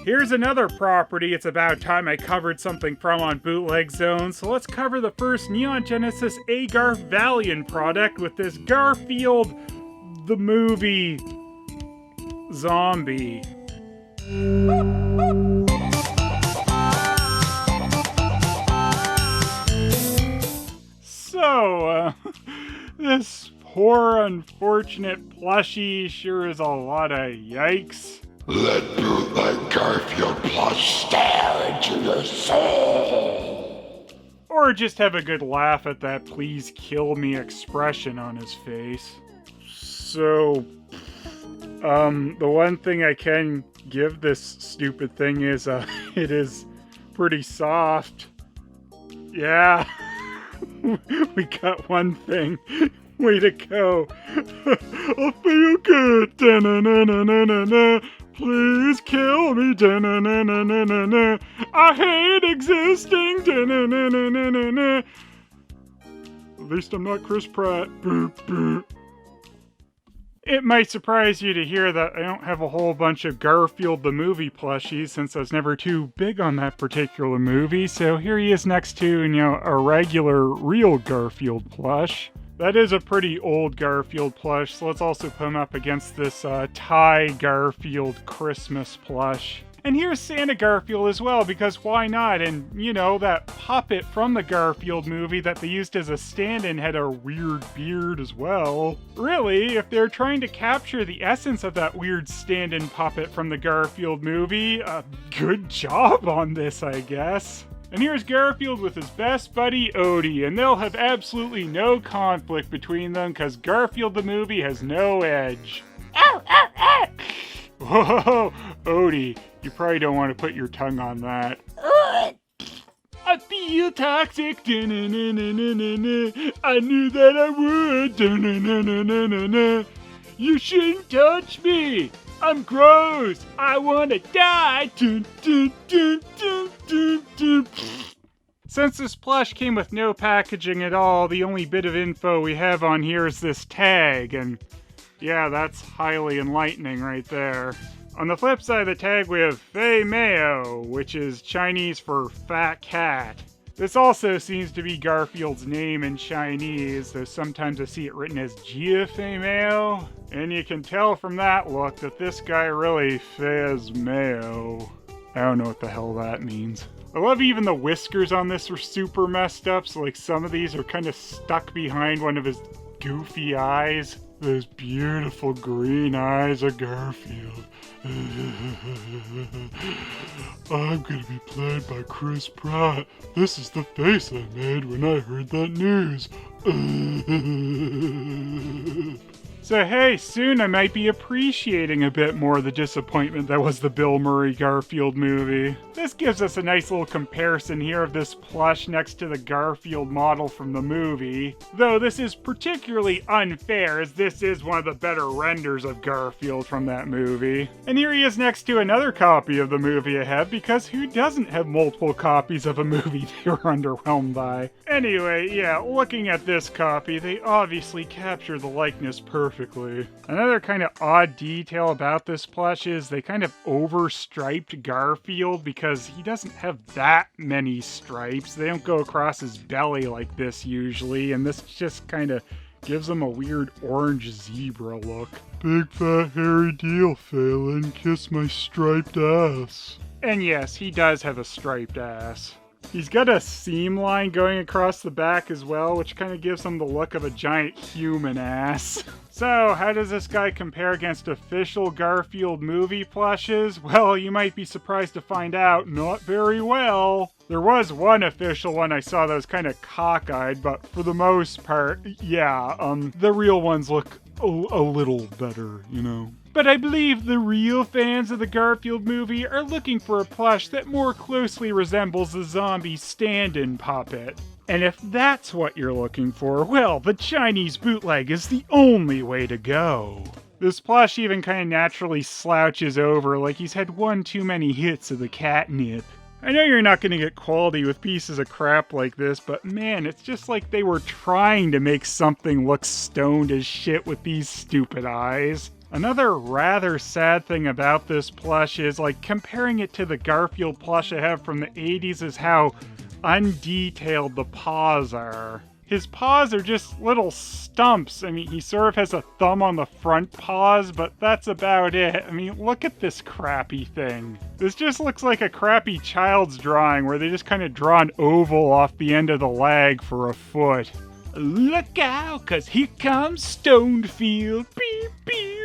Here's another property it's about time I covered something from on Bootleg Zone, so let's cover the first Neon Genesis Agar Valiant product with this Garfield the movie zombie. So, this poor unfortunate plushie sure is a lot of yikes. Let Bootleg Garfield Plush stare into your soul. Or just have a good laugh at that please kill me expression on his face. So, the one thing I can give this stupid thing is, it is pretty soft. Yeah, we got one thing. Way to go. I feel good. Da-na-na-na-na-na. Please kill me. Da-na-na-na-na-na. I hate existing. Da-na-na-na-na-na. At least I'm not Chris Pratt. Boop, boop. It might surprise you to hear that I don't have a whole bunch of Garfield the movie plushies since I was never too big on that particular movie. So here he is next to, a regular real Garfield plush. That is a pretty old Garfield plush, so let's also put him up against this Thai Garfield Christmas plush. And here's Santa Garfield as well, because why not? And, that puppet from the Garfield movie that they used as a stand-in had a weird beard as well. Really, if they're trying to capture the essence of that weird stand-in puppet from the Garfield movie, good job on this, I guess. And here's Garfield with his best buddy, Odie, and they'll have absolutely no conflict between them because Garfield the movie has no edge. Ow, ow, ow! Whoa, Odie, you probably don't want to put your tongue on that. I feel toxic, da-na-na-na-na-na. I knew that I would, da-na-na-na-na-na. You shouldn't touch me. I'm gross. I want to die. Dun, dun, dun, dun, dun, dun. Since this plush came with no packaging at all, the only bit of info we have on here is this tag, and yeah, that's highly enlightening right there. On the flip side of the tag, we have Fei Mao, which is Chinese for fat cat. This also seems to be Garfield's name in Chinese, though sometimes I see it written as Jia Fei Mao. And you can tell from that look that this guy really Fez Mayo. I don't know what the hell that means. I love even the whiskers on this are super messed up, so like some of these are kind of stuck behind one of his goofy eyes. Those beautiful green eyes of Garfield. I'm gonna be played by Chris Pratt. This is the face I made when I heard that news. So hey, soon I might be appreciating a bit more the disappointment that was the Bill Murray Garfield movie. This gives us a nice little comparison here of this plush next to the Garfield model from the movie. Though this is particularly unfair as this is one of the better renders of Garfield from that movie. And here he is next to another copy of the movie I have, because who doesn't have multiple copies of a movie they were underwhelmed by? Anyway, yeah, looking at this copy, they obviously capture the likeness perfectly. Another kind of odd detail about this plush is they kind of overstriped Garfield because he doesn't have that many stripes. They don't go across his belly like this usually, and this just kind of gives him a weird orange zebra look. Big fat hairy deal, Phelan. Kiss my striped ass. And yes, he does have a striped ass. He's got a seam line going across the back as well, which kind of gives him the look of a giant human ass. So, how does this guy compare against official Garfield movie plushes? Well, you might be surprised to find out, not very well. There was one official one I saw that was kind of cockeyed, but for the most part, yeah, the real ones look a little better, But I believe the real fans of the Garfield movie are looking for a plush that more closely resembles the zombie stand-in puppet. And if that's what you're looking for, well, the Chinese bootleg is the only way to go. This plush even kind of naturally slouches over like he's had one too many hits of the catnip. I know you're not going to get quality with pieces of crap like this, but man, it's just like they were trying to make something look stoned as shit with these stupid eyes. Another rather sad thing about this plush is, like, comparing it to the Garfield plush I have from the 80s is how undetailed the paws are. His paws are just little stumps. I mean, he sort of has a thumb on the front paws, but that's about it. I mean, look at this crappy thing. This just looks like a crappy child's drawing where they just kind of draw an oval off the end of the leg for a foot. Look out, 'cause here comes Stonefield. Beep, beep.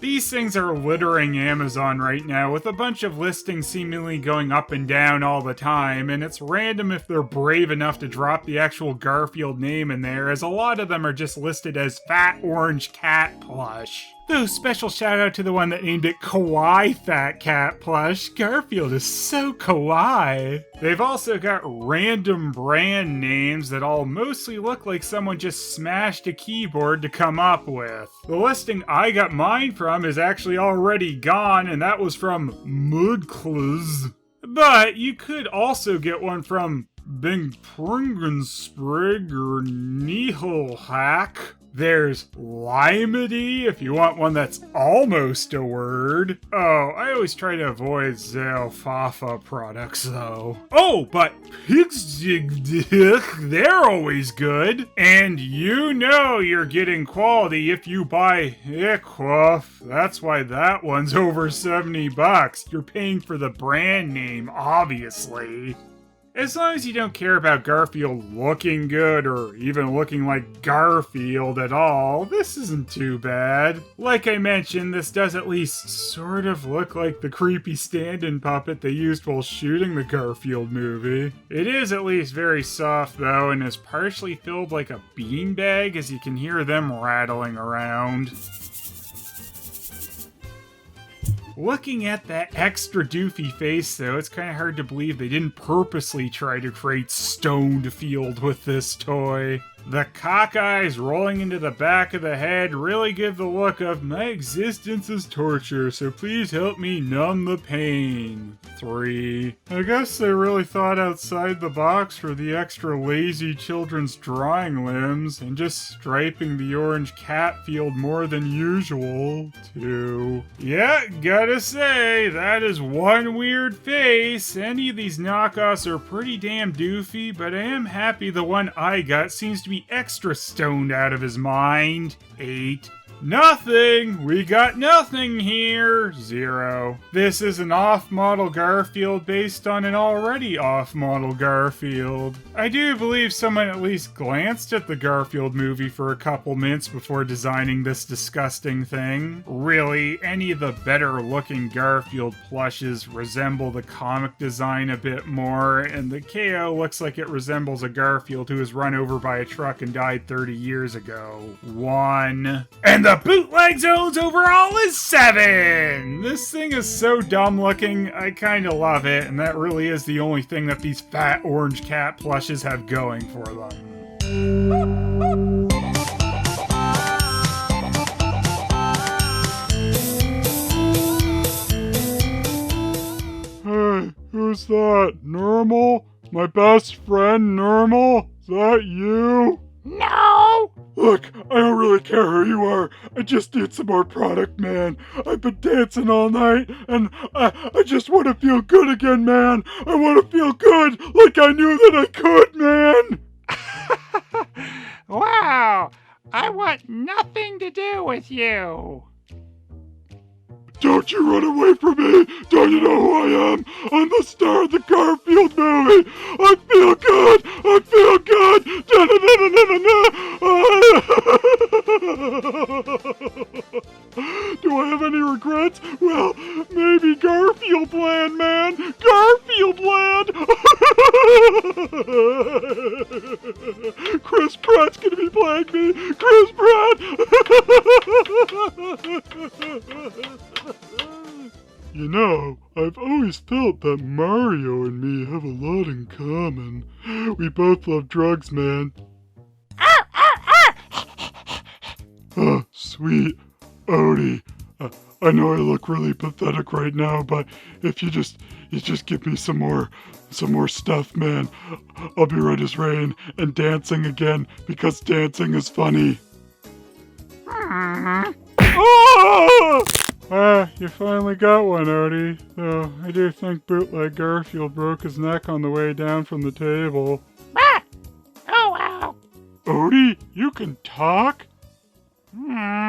These things are littering Amazon right now, with a bunch of listings seemingly going up and down all the time, and it's random if they're brave enough to drop the actual Garfield name in there, as a lot of them are just listed as Fat Orange Cat Plush. Though special shout out to the one that named it Kawaii Fat Cat Plush. Garfield is so kawaii. They've also got random brand names that all mostly look like someone just smashed a keyboard to come up with. The listing I got mine from is actually already gone, and that was from Mudcluz. But you could also get one from Bing Pringensprig or Nihilhack. There's Limedy, if you want one that's almost a word. Oh, I always try to avoid Zalfafa products, though. Oh, but Pixig, they're always good. And you know you're getting quality if you buy Iquoff. That's why that one's over $70. You're paying for the brand name, obviously. As long as you don't care about Garfield looking good or even looking like Garfield at all, this isn't too bad. Like I mentioned, this does at least sort of look like the creepy stand-in puppet they used while shooting the Garfield movie. It is at least very soft though, and is partially filled like a beanbag, as you can hear them rattling around. Looking at that extra doofy face, though, it's kind of hard to believe they didn't purposely try to create Stonefield with this toy. The cock eyes rolling into the back of the head really give the look of, my existence is torture, so please help me numb the pain. 3. I guess they really thought outside the box for the extra lazy children's drawing limbs, and just striping the orange cat field more than usual. 2. Yeah, gotta say, that is one weird face. Any of these knockoffs are pretty damn doofy, but I am happy the one I got seems to be extra stoned out of his mind. 8. Nothing! We got nothing here! 0. This is an off-model Garfield based on an already off-model Garfield. I do believe someone at least glanced at the Garfield movie for a couple minutes before designing this disgusting thing. Really, any of the better-looking Garfield plushes resemble the comic design a bit more, and the KO looks like it resembles a Garfield who was run over by a truck and died 30 years ago. 1. And the bootleg zone's overall is 7! This thing is so dumb looking, I kinda love it, and that really is the only thing that these fat orange cat plushes have going for them. Hey, who's that? Normal? My best friend, Normal? Is that you? No! Look, I don't really care who you are. I just need some more product, man. I've been dancing all night, and I just want to feel good again, man. I want to feel good like I knew that I could, man. Wow! I want nothing to do with you! Don't you run away from me! Don't you know who I am? I'm the star of the Garfield movie! I feel good! I feel good! Do I have any regrets? Well, maybe Garfield Land, man! Garfield Land! Chris Pratt's gonna be playing me! Chris Pratt! You know, I've always felt that Mario and me have a lot in common. We both love drugs, man. Oh, sweet Odie. I know I look really pathetic right now, but if you just give me some more stuff, man, I'll be right as rain and dancing again because dancing is funny. Oh! Ah, you finally got one, Odie. Though I do think Bootleg Garfield broke his neck on the way down from the table. Ah! Oh, wow. Odie, you can talk? Hmm.